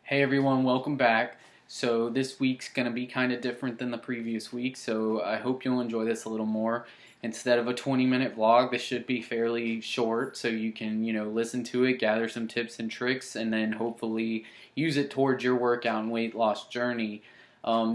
Hey everyone, welcome back. So this week's going to be kind of different than the previous week, so I hope you'll enjoy this a little more. Instead of a 20-minute vlog, this should be fairly short so you can, listen to it, gather some tips and tricks, and then hopefully use it towards your workout and weight loss journey.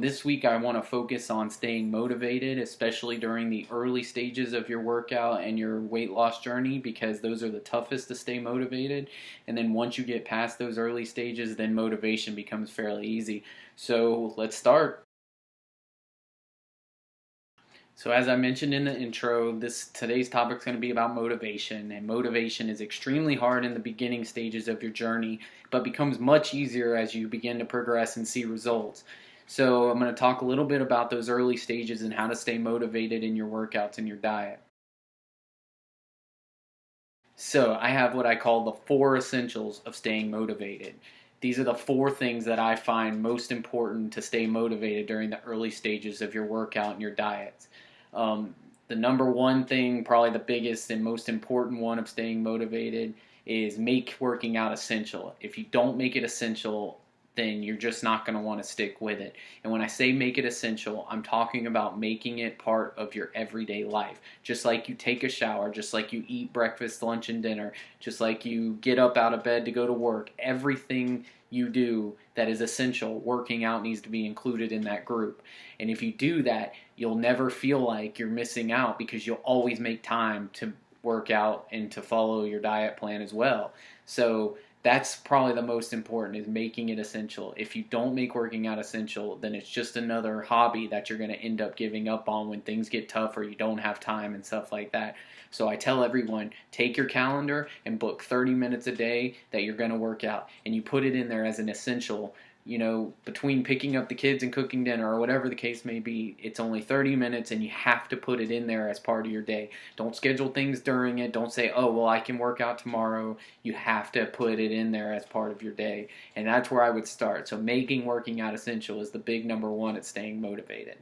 This week I want to focus on staying motivated, especially during the early stages of your workout and your weight loss journey, because those are the toughest to stay motivated. And then once you get past those early stages, then motivation becomes fairly easy. So let's start. So as I mentioned in the intro, today's topic is going to be about motivation, and motivation is extremely hard in the beginning stages of your journey, but becomes much easier as you begin to progress and see results. So I'm going to talk a little bit about those early stages and how to stay motivated in your workouts and your diet. So I have what I call the 4 essentials of staying motivated. These are the 4 things that I find most important to stay motivated during the early stages of your workout and your diets. The number one thing, probably the biggest and most important one of staying motivated, is make working out essential. If you don't make it essential, then you're just not going to want to stick with it. And when I say make it essential, I'm talking about making it part of your everyday life. Just like you take a shower, just like you eat breakfast, lunch, and dinner, just like you get up out of bed to go to work, everything you do that is essential, working out needs to be included in that group. And if you do that, you'll never feel like you're missing out because you'll always make time to work out and to follow your diet plan as well. So that's probably the most important, is making it essential. If you don't make working out essential, then it's just another hobby that you're going to end up giving up on when things get tough or you don't have time and stuff like that. So I tell everyone, take your calendar and book 30 minutes a day that you're going to work out, and you put it in there as an essential. Between picking up the kids and cooking dinner or whatever the case may be, it's only 30 minutes and you have to put it in there as part of your day. Don't schedule things during it. Don't say, oh, well, I can work out tomorrow. You have to put it in there as part of your day. And that's where I would start. So making working out essential is the big number one at staying motivated.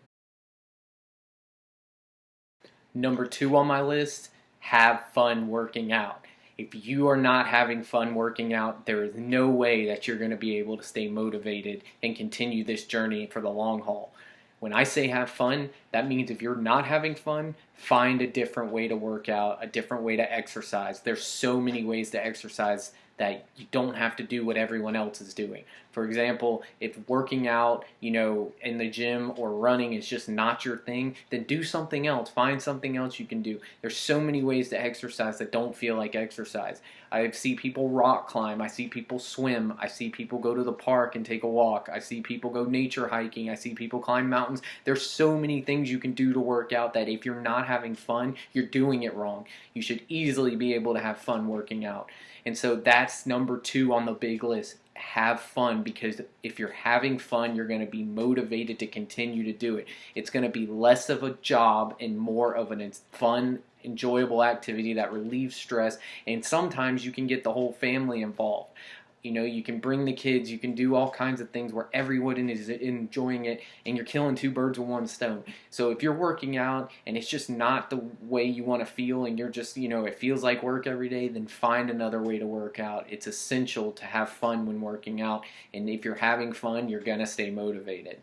Number 2 on my list, have fun working out. If you are not having fun working out, there is no way that you're going to be able to stay motivated and continue this journey for the long haul. When I say have fun, that means if you're not having fun, find a different way to work out, a different way to exercise. There's so many ways to exercise that you don't have to do what everyone else is doing. For example, if working out, in the gym or running is just not your thing, then do something else. Find something else you can do. There's so many ways to exercise that don't feel like exercise. I see people rock climb. I see people swim. I see people go to the park and take a walk. I see people go nature hiking. I see people climb mountains. There's so many things you can do to work out that if you're not having fun, you're doing it wrong. You should easily be able to have fun working out. And so that's number 2 on the big list. Have fun, because if you're having fun, you're going to be motivated to continue to do it. It's going to be less of a job and more of a fun, enjoyable activity that relieves stress, and sometimes you can get the whole family involved. You can bring the kids, you can do all kinds of things where everyone is enjoying it, and you're killing 2 birds with 1 stone. So if you're working out and it's just not the way you want to feel, and you're just, it feels like work every day, then find another way to work out. It's essential to have fun when working out, and if you're having fun, you're going to stay motivated.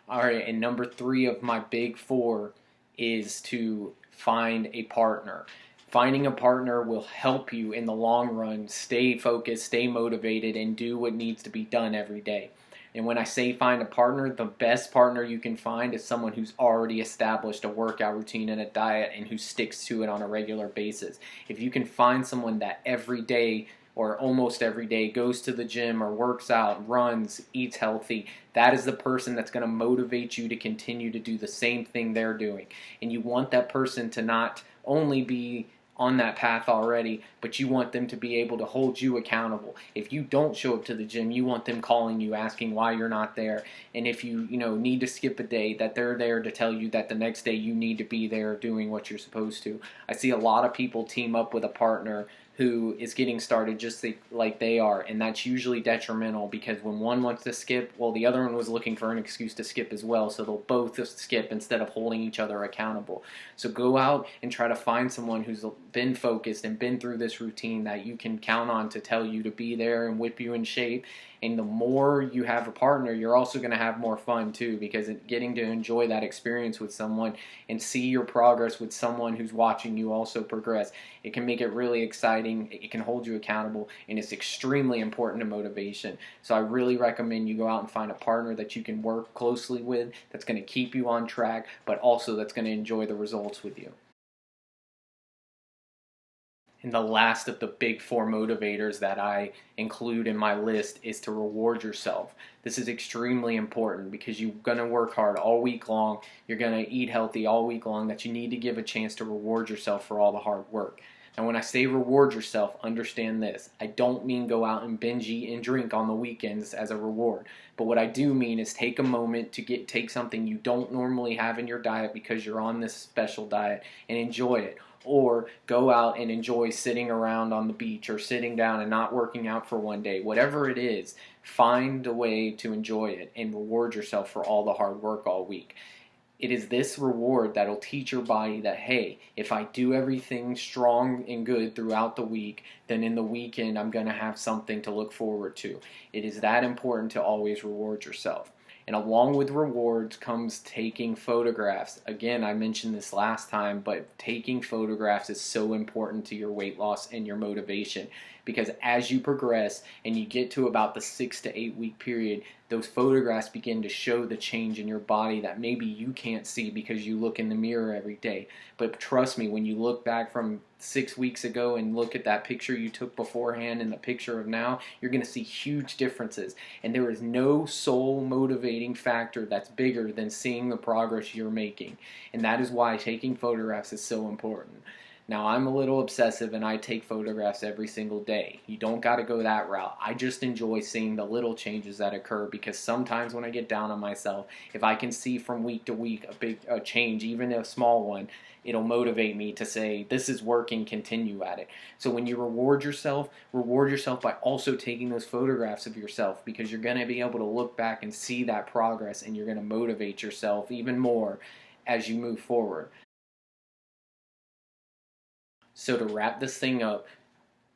Alright, and number 3 of my big 4 is to find a partner. Finding a partner will help you in the long run stay focused, stay motivated, and do what needs to be done every day. And when I say find a partner, the best partner you can find is someone who's already established a workout routine and a diet and who sticks to it on a regular basis. If you can find someone that every day or almost every day goes to the gym or works out, runs, eats healthy, that is the person that's going to motivate you to continue to do the same thing they're doing. And you want that person to not only be on that path already, but you want them to be able to hold you accountable. If you don't show up to the gym, you want them calling you, asking why you're not there. And if you need to skip a day, that they're there to tell you that the next day you need to be there doing what you're supposed to. I see a lot of people team up with a partner who is getting started just like they are, and that's usually detrimental, because when one wants to skip, well, the other one was looking for an excuse to skip as well, so they'll both skip instead of holding each other accountable. So go out and try to find someone who's been focused and been through this routine that you can count on to tell you to be there and whip you in shape. And the more you have a partner, you're also going to have more fun too, because getting to enjoy that experience with someone and see your progress with someone who's watching you also progress, it can make it really exciting. It can hold you accountable, and it's extremely important to motivation. So I really recommend you go out and find a partner that you can work closely with, that's going to keep you on track, but also that's going to enjoy the results with you. And the last of the big four motivators that I include in my list is to reward yourself. This is extremely important because you're going to work hard all week long. You're going to eat healthy all week long, that you need to give a chance to reward yourself for all the hard work. And when I say reward yourself, understand this. I don't mean go out and binge eat and drink on the weekends as a reward. But what I do mean is take a moment to take something you don't normally have in your diet because you're on this special diet and enjoy it. Or go out and enjoy sitting around on the beach or sitting down and not working out for one day. Whatever it is, find a way to enjoy it and reward yourself for all the hard work all week. It is this reward that'll teach your body that, hey, if I do everything strong and good throughout the week, then in the weekend I'm going to have something to look forward to. It is that important to always reward yourself. And along with rewards comes taking photographs. Again, I mentioned this last time, but taking photographs is so important to your weight loss and your motivation, because as you progress and you get to about the 6 to 8 week period, those photographs begin to show the change in your body that maybe you can't see because you look in the mirror every day. But trust me, when you look back from 6 weeks ago and look at that picture you took beforehand and the picture of now, you're going to see huge differences. And there is no soul motivating factor that's bigger than seeing the progress you're making. And that is why taking photographs is so important. Now, I'm a little obsessive and I take photographs every single day. You don't got to go that route. I just enjoy seeing the little changes that occur, because sometimes when I get down on myself, if I can see from week to week a change, even a small one, it'll motivate me to say, this is working, continue at it. So when you reward yourself by also taking those photographs of yourself, because you're going to be able to look back and see that progress, and you're going to motivate yourself even more as you move forward. So to wrap this thing up,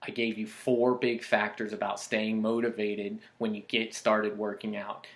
I gave you 4 big factors about staying motivated when you get started working out.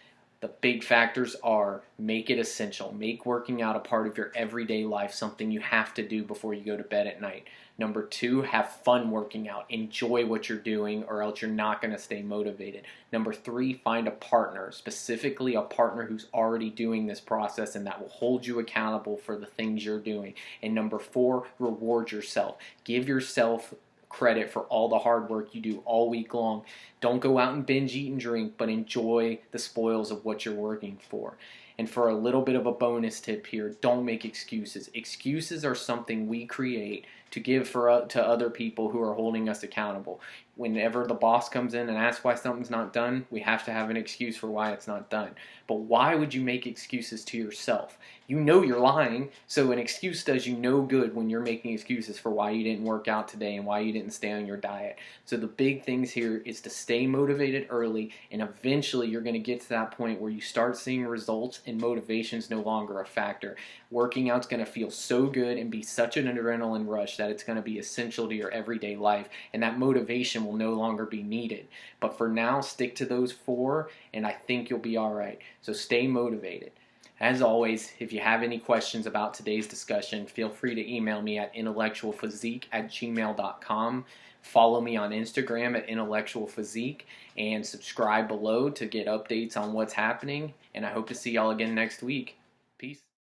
The big factors are: make it essential. Make working out a part of your everyday life, something you have to do before you go to bed at night. Number 2, have fun working out. Enjoy what you're doing, or else you're not going to stay motivated. Number 3, find a partner, specifically a partner who's already doing this process and that will hold you accountable for the things you're doing. And number 4, reward yourself. Give yourself credit for all the hard work you do all week long. Don't go out and binge eat and drink, but enjoy the spoils of what you're working for. And for a little bit of a bonus tip here, don't make excuses. Excuses are something we create to give to other people who are holding us accountable. Whenever the boss comes in and asks why something's not done, we have to have an excuse for why it's not done. But why would you make excuses to yourself? You know you're lying, so an excuse does you no good when you're making excuses for why you didn't work out today and why you didn't stay on your diet. So the big things here is to stay motivated early, and eventually you're going to get to that point where you start seeing results and motivation's no longer a factor. Working out's going to feel so good and be such an adrenaline rush that it's going to be essential to your everyday life, and that motivation will no longer be needed. But for now, stick to those 4, and I think you'll be all right. So stay motivated. As always, if you have any questions about today's discussion, feel free to email me at intellectualphysique@gmail.com. Follow me on Instagram at intellectualphysique, and subscribe below to get updates on what's happening. And I hope to see y'all again next week. Peace.